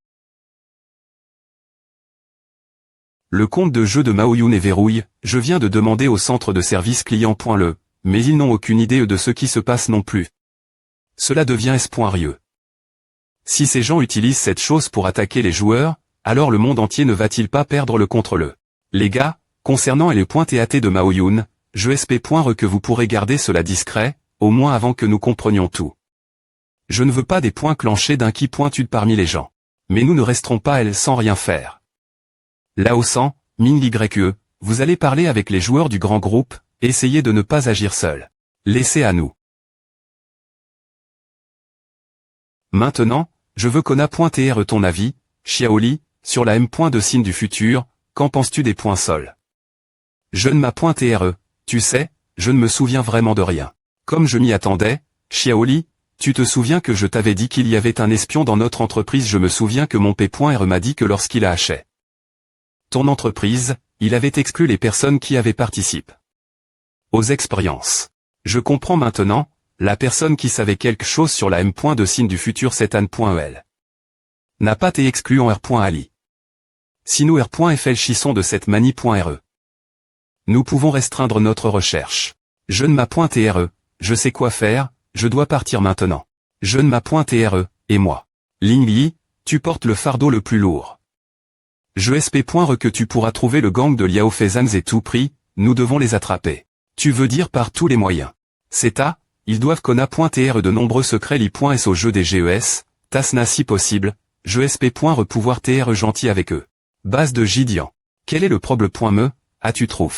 A: Le compte de jeu de Mao Yun est verrouille, je viens de demander au centre de service client.le, mais ils n'ont aucune idée de ce qui se passe non plus. Cela devient S.rieux. Si ces gens utilisent cette chose pour attaquer les joueurs, alors le monde entier ne va-t-il pas perdre le contre-le? Les gars, concernant les points TAT de Mao Yun, je espère que vous pourrez garder cela discret, au moins avant que nous comprenions tout. Je ne veux pas des points clenchés d'un qui pointude parmi les gens. Mais nous ne resterons pas elles sans rien faire. Lao San, Ming YE, vous allez parler avec les joueurs du grand groupe, essayez de ne pas agir seul. Laissez à nous. Maintenant, je veux Kona.tr ton avis, Xiaoli, sur la M. de signe du futur, qu'en penses-tu des points sol? Jeune ma.tr, tu sais, je ne me souviens vraiment de rien. Comme je m'y attendais, Xiaoli, tu te souviens que je t'avais dit qu'il y avait un espion dans notre entreprise? Je me souviens que mon P.R m'a dit que lorsqu'il a acheté ton entreprise, il avait exclu les personnes qui avaient participé aux expériences. Je comprends maintenant, la personne qui savait quelque chose sur la M. de signe du futur 7an.el n'a pas été exclue en R.ali. Si nous R.fl chissons de cette manie.re, nous pouvons restreindre notre recherche. Jeune ma.tr, je sais quoi faire, je dois partir maintenant. Jeune ma.tr, et moi. Ling Yi, tu portes le fardeau le plus lourd. Je espère que tu pourras trouver le gang de Liao Feizans et tout prix, nous devons les attraper. Tu veux dire par tous les moyens. C'est à, ils doivent Kona.tr de nombreux secrets li.s au jeu des GES, Tasna si possible, je espère pouvoir tr gentil avec eux. Base de Gideon. Quel est le problème, as-tu trouvé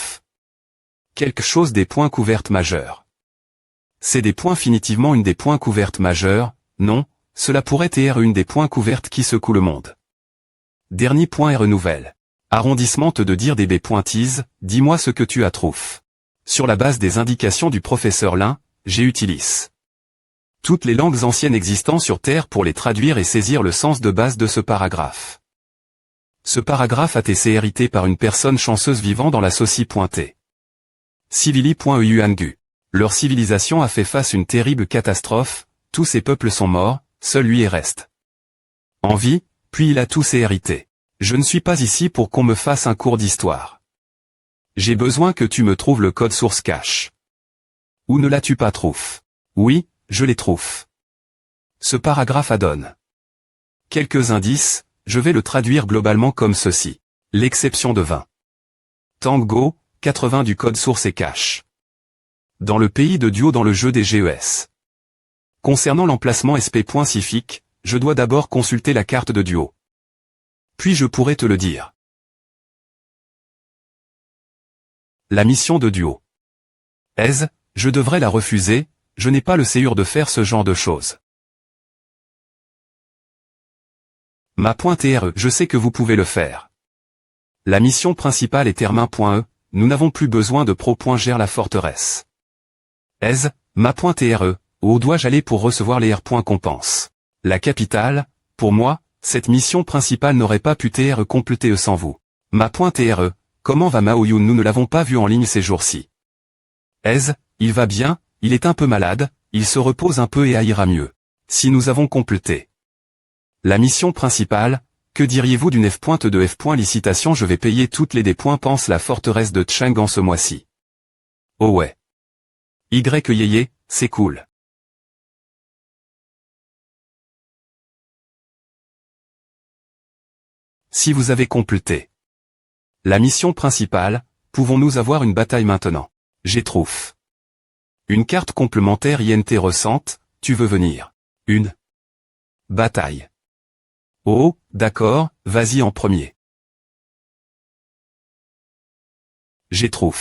A: quelque chose des points couvertes majeurs? C'est des points finitivement une des points couvertes majeures, non, cela pourrait être une des points couvertes qui secouent le monde. Dernier point nouvelle. Arrondissement de dire des B.tease, dis-moi ce que tu as trouvé. Sur la base des indications du professeur Lin, j'ai utilisé toutes les langues anciennes existant sur Terre pour les traduire et saisir le sens de base de ce paragraphe. Ce paragraphe a été hérité par une personne chanceuse vivant dans la Socie.t. Civili.euangu. Leur civilisation a fait face à une terrible catastrophe, tous ces peuples sont morts, seul lui est reste en vie, puis il a tous hérité. Je ne suis pas ici pour qu'on me fasse un cours d'histoire. J'ai besoin que tu me trouves le code source cache. Où ne l'as-tu pas trouvé? Oui, je les trouve. Ce paragraphe adonne quelques indices, je vais le traduire globalement comme ceci. L'exception de 20. Tango, 80 du code source et cache. Dans le pays de Duo dans le jeu des GES. Concernant l'emplacement sp.sific, je dois d'abord consulter la carte de Duo. Puis je pourrai te le dire. La mission de Duo. Je devrais la refuser, je n'ai pas le séur de faire ce genre de choses. Ma.tr, je sais que vous pouvez le faire. La mission principale est Termin.e, nous n'avons plus besoin de pro.gère la forteresse. Ma.tr, où dois-je aller pour recevoir les R.compense? La capitale, pour moi, cette mission principale n'aurait pas pu être complétée sans vous. Ma.tr, comment va Maoyun? Nous ne l'avons pas vu en ligne ces jours-ci. Il va bien, il est un peu malade, il se repose un peu et ira mieux. Si nous avons complété la mission principale, que diriez-vous d'une F.de F.licitation? Je vais payer toutes les pense la forteresse de Tchang en ce mois-ci. Oh ouais. Yéyé, c'est cool. Si vous avez complété la mission principale, pouvons-nous avoir une bataille maintenant? J'ai trouvé une carte complémentaire INT récente, tu veux venir? Une bataille. Oh, d'accord, vas-y en premier. J'ai trouvé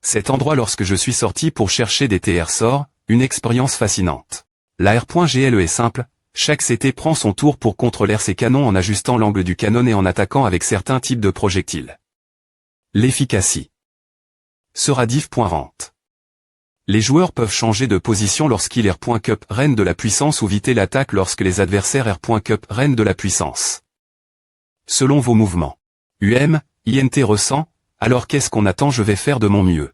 A: cet endroit lorsque je suis sorti pour chercher des TR sorts, une expérience fascinante. La R.GLE est simple, chaque CT prend son tour pour contrôler ses canons en ajustant l'angle du canon et en attaquant avec certains types de projectiles. L'efficacité sera div.rente. Les joueurs peuvent changer de position lorsqu'ils R.cup reine de la puissance ou éviter l'attaque lorsque les adversaires R.cup reine de la puissance. Selon vos mouvements. INT ressent, alors qu'est-ce qu'on attend? Je vais faire de mon mieux.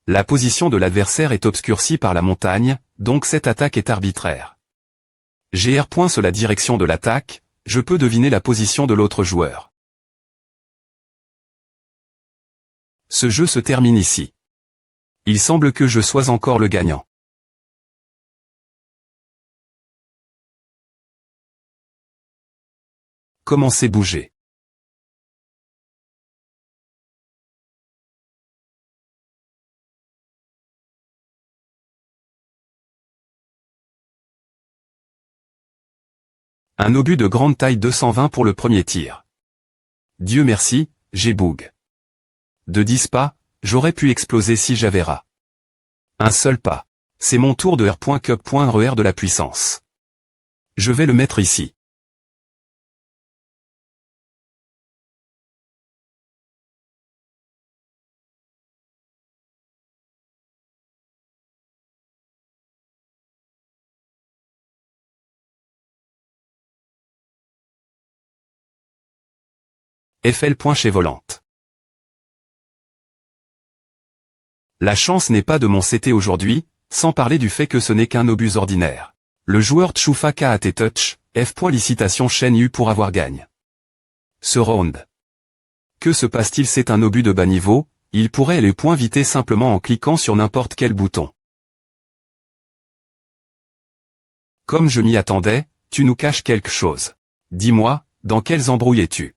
A: La position de l'adversaire est obscurcie par la montagne, donc cette attaque est arbitraire. GR. Sur la direction de l'attaque, je peux deviner la position de l'autre joueur. Ce jeu se termine ici. Il semble que je sois encore le gagnant. Commencez bouger. Un obus de grande taille 220 pour le premier tir. Dieu merci, j'ai bug. De 10 pas, j'aurais pu exploser si j'avais rat. Un seul pas. C'est mon tour de R.cup.RER de la puissance. Je vais le mettre ici. FL. Chez volante. La chance n'est pas de mon CT aujourd'hui, sans parler du fait que ce n'est qu'un obus ordinaire. Le joueur Tchoufa KAT Touch, F.licitation chaîne U pour avoir gagne. Ce round. Que se passe-t-il? C'est un obus de bas niveau, il pourrait aller viter simplement en cliquant sur n'importe quel bouton. Comme je m'y attendais, tu nous caches quelque chose. Dis-moi, dans quelles embrouilles es-tu?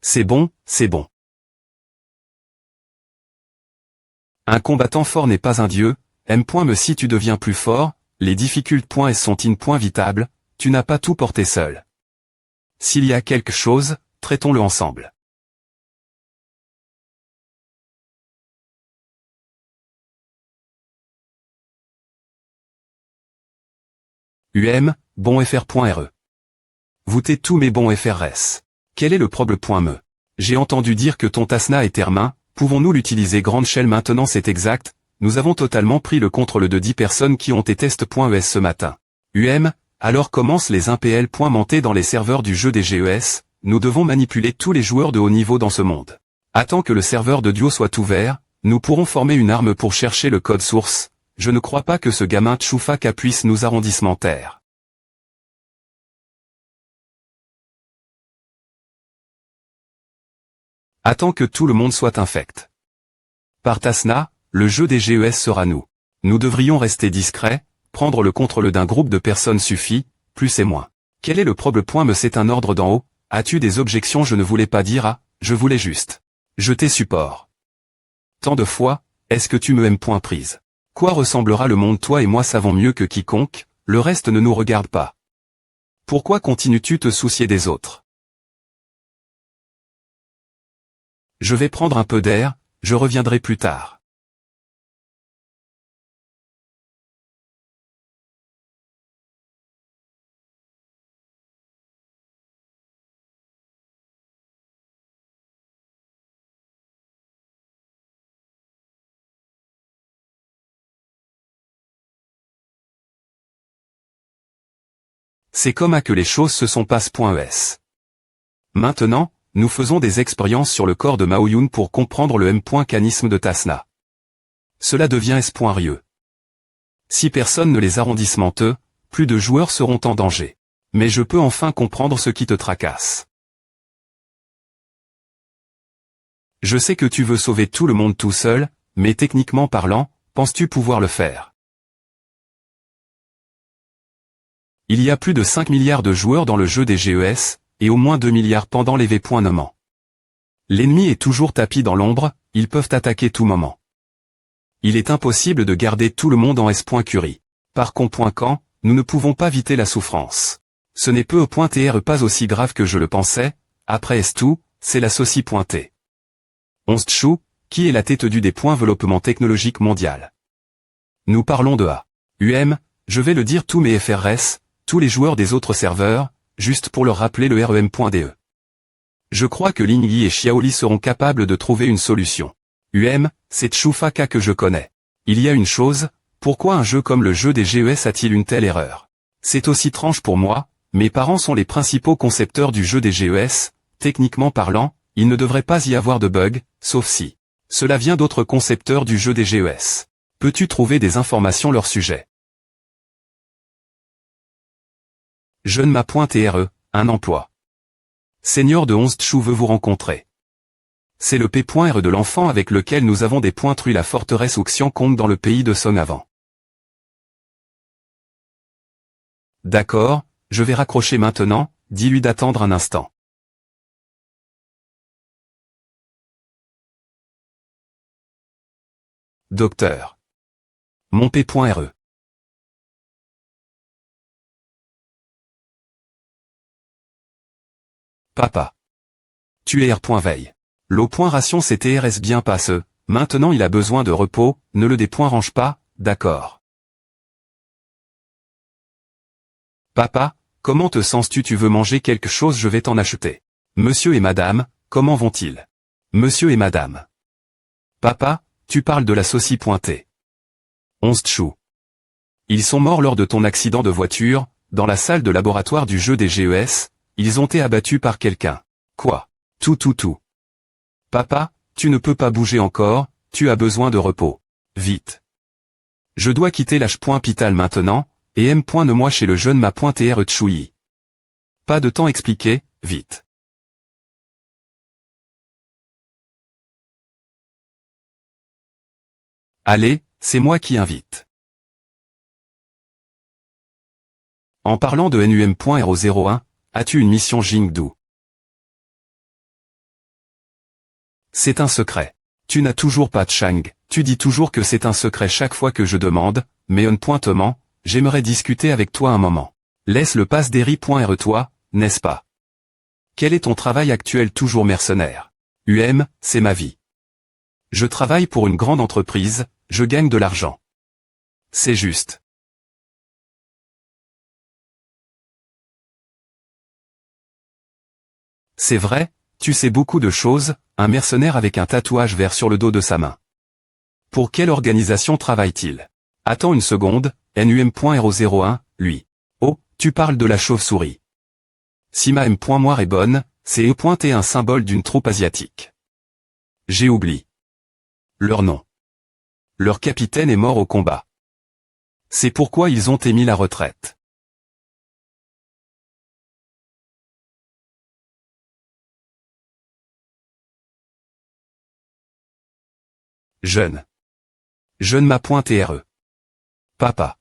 A: C'est bon, c'est bon. Un combattant fort n'est pas un dieu, M. Si tu deviens plus fort, les difficultés sont invitables, tu n'as pas tout porté seul. S'il y a quelque chose, traitons-le ensemble. bonfr.re. Vous t'es tous mes bons FRS. Quel est le problème? J'ai entendu dire que ton Tasna est termin, pouvons-nous l'utiliser grande shell maintenant? C'est exact, nous avons totalement pris le contrôle de 10 personnes qui ont été test.es ce matin. Alors commence les 1PL. Monter dans les serveurs du jeu des GES, nous devons manipuler tous les joueurs de haut niveau dans ce monde. Attends que le serveur de duo soit ouvert, nous pourrons former une arme pour chercher le code source. Je ne crois pas que ce gamin Tchoufaka puisse nous arrondissementer. Attends que tout le monde soit infect. Par Tasna, le jeu des GES sera nous. Nous devrions rester discrets, prendre le contrôle d'un groupe de personnes suffit, plus et moins. Quel est le problème? C'est un ordre d'en haut. As-tu des objections? Je ne voulais pas dire ah, je voulais juste. Je t'ai support. Tant de fois, est-ce que tu me aimes? Prise. Quoi ressemblera le monde? Toi et moi savons mieux que quiconque, le reste ne nous regarde pas. Pourquoi continues-tu te soucier des autres? Je vais prendre un peu d'air, je reviendrai plus tard. C'est comme que les choses se sont passent.es. Maintenant, nous faisons des expériences sur le corps de Maoyun pour comprendre le m.canisme de Tasna. Cela devient s.rieux. Si personne ne les arrondissemente, plus de joueurs seront en danger. Mais je peux enfin comprendre ce qui te tracasse. Je sais que tu veux sauver tout le monde tout seul, mais techniquement parlant, penses-tu pouvoir le faire? Il y a plus de 5 milliards de joueurs dans le jeu des GES, et au moins 2 milliards pendant les V.nommant. L'ennemi est toujours tapis dans l'ombre, ils peuvent attaquer tout moment. Il est impossible de garder tout le monde en S.Curie. Par con.quand, nous ne pouvons pas éviter la souffrance. Ce n'est peu.tr pas aussi grave que je le pensais, après S2, c'est la saucie.t. Onstchou, qui est la tête du développement technologique mondial. Nous parlons de A. Je vais le dire tous mes FRS, tous les joueurs des autres serveurs, juste pour leur rappeler le rem.de. Je crois que Lingyi et Xiaoli seront capables de trouver une solution. C'est Tchoufaka que je connais. Il y a une chose, pourquoi un jeu comme le jeu des GES a-t-il une telle erreur? C'est aussi étrange pour moi, mes parents sont les principaux concepteurs du jeu des GES, techniquement parlant, il ne devrait pas y avoir de bug, sauf si cela vient d'autres concepteurs du jeu des GES. Peux-tu trouver des informations leur sujet? Jeune ma.tre, un emploi. Seigneur de Onstchou veut vous rencontrer. C'est le P.R de l'enfant avec lequel nous avons des pointrus la forteresse Ouxian compte dans le pays de Song avant. D'accord, je vais raccrocher maintenant, dis-lui d'attendre un instant. Docteur. Mon P.re. Papa. Tu es R.veille. L'eau.ration c'était RS bien passe, maintenant il a besoin de repos, ne le range pas, d'accord. Papa, comment te sens-tu? Tu veux manger quelque chose? Je vais t'en acheter. Monsieur et madame, comment vont-ils? Monsieur et madame. Papa, tu parles de la saucie.t. Onstchou. Ils sont morts lors de ton accident de voiture, dans la salle de laboratoire du jeu des GES, ils ont été abattus par quelqu'un. Quoi? Tout. Papa, tu ne peux pas bouger encore, tu as besoin de repos. Vite. Je dois quitter l'H.pital maintenant, et M.ne-moi chez le jeune ma.tr Tchoui. Pas de temps expliqué, vite. Allez, c'est moi qui invite. En parlant de NUM.001, as-tu une mission Jingdu? C'est un secret. Tu n'as toujours pas de Chang, tu dis toujours que c'est un secret chaque fois que je demande, mais j'aimerais discuter avec toi un moment. Laisse le passe d'Eri.re toi, n'est-ce pas? Quel est ton travail actuel toujours mercenaire? C'est ma vie. Je travaille pour une grande entreprise, je gagne de l'argent. C'est juste. C'est vrai, tu sais beaucoup de choses, un mercenaire avec un tatouage vert sur le dos de sa main. Pour quelle organisation travaille-t-il? Attends une seconde, NUM.001, lui. Oh, tu parles de la chauve-souris. Si ma M.Moire est bonne, c'est E.T un symbole d'une troupe asiatique. J'ai oublié leur nom. Leur capitaine est mort au combat. C'est pourquoi ils ont émis la retraite. Jeune. Jeune ma.re. Papa.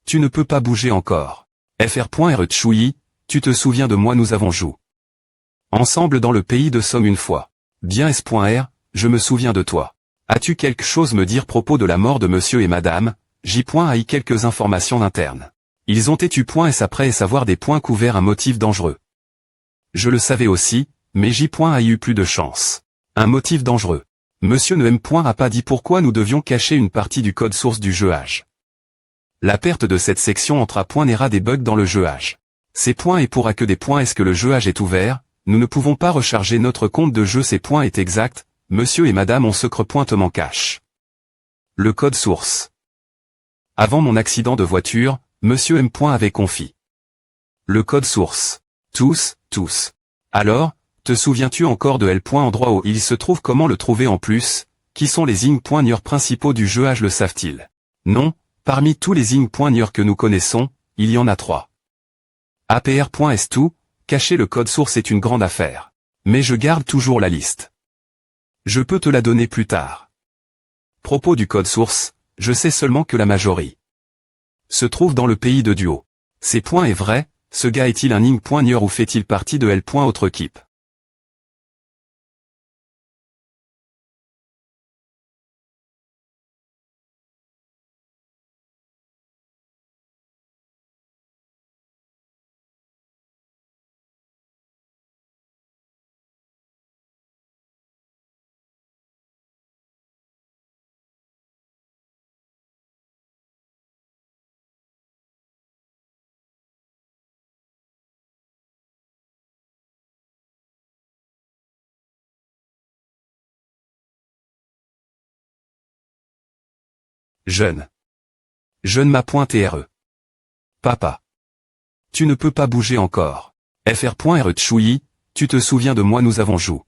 A: Tu ne peux pas bouger encore. FR.re Tchoui, tu te souviens de moi, nous avons joué ensemble dans le pays de Somme une fois. Bien S.R, je me souviens de toi. As-tu quelque chose me dire propos de la mort de monsieur et madame? J.ai quelques informations internes. Ils ont été.s après savoir des points couverts un motif dangereux. Je le savais aussi, mais J.ai eu plus de chance. Un motif dangereux. Monsieur ne a pas dit pourquoi nous devions cacher une partie du code source du jeu H. La perte de cette section n'ira des bugs dans le jeu H. Ces points et pourra que des points. Est-ce que le jeu H est ouvert? Nous ne pouvons pas recharger notre compte de jeu. Ces points est exact, monsieur et madame on secret.ment cache. Le code source. Avant mon accident de voiture, monsieur M. avait confié le code source. Tous. Alors, te souviens-tu encore de L. endroit où il se trouve? Comment le trouver en plus? Qui sont les ing.nure principaux du jeu H? Le savent-ils? Non, parmi tous les ing.nure que nous connaissons, il y en a 3. APR.S2, cacher le code source est une grande affaire. Mais je garde toujours la liste. Je peux te la donner plus tard. Propos du code source, je sais seulement que la majorité se trouve dans le pays de Duo. Ces points est vrai, ce gars est-il un ing.nure ou fait-il partie de L. autre équipe? Jeune. Jeune ma.re. Papa. Tu ne peux pas bouger encore. FR.re Tchoui, tu te souviens de moi, nous avons joué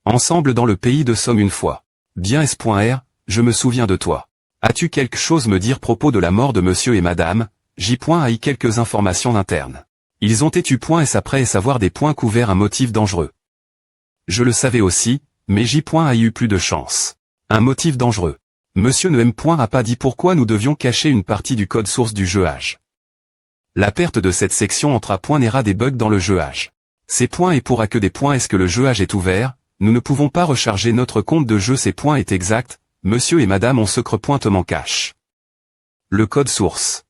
A: ensemble dans le pays de Somme une fois. Bien S.R, je me souviens de toi. As-tu quelque chose me dire propos de la mort de monsieur et madame? J.ai quelques informations internes. Ils ont été.s après savoir des points couverts un motif dangereux. Je le savais aussi, mais J.ai eu plus de chance. Un motif dangereux. Monsieur ne a pas dit pourquoi nous devions cacher une partie du code source du jeu H. La perte de cette section n'ira des bugs dans le jeu H. Ces points et pourra que des points. Est-ce que le jeu H est ouvert? Nous ne pouvons pas recharger notre compte de jeu. Ces points est exact, monsieur et madame on secret.ment cache. Le code source.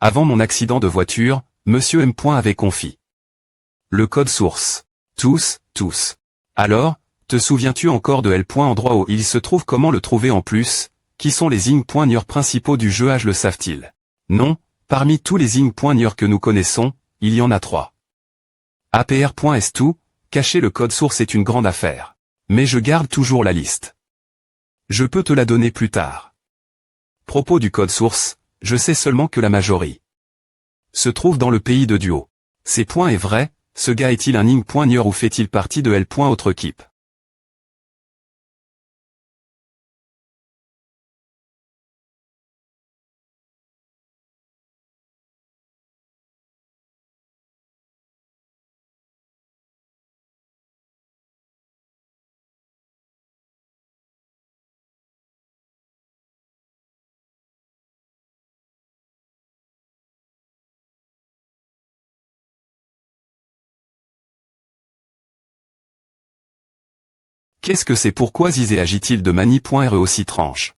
A: Avant mon accident de voiture, monsieur M. avait confié le code source. Tous. Alors, te souviens-tu encore de L. endroit où il se trouve? Comment le trouver en plus? Qui sont les ing.nure principaux du jeu H? Le savent-ils? Non, parmi tous les ing.nure que nous connaissons, il y en a 3. APR.S2, cacher le code source est une grande affaire. Mais je garde toujours la liste. Je peux te la donner plus tard. Propos du code source, je sais seulement que la majorité se trouve dans le pays de Duo. Ces points est vrai, ce gars est-il un ing.nure ou fait-il partie de L. autre équipe? Qu'est-ce que c'est? Pourquoi Zizé agit-il de mani.re aussi tranche?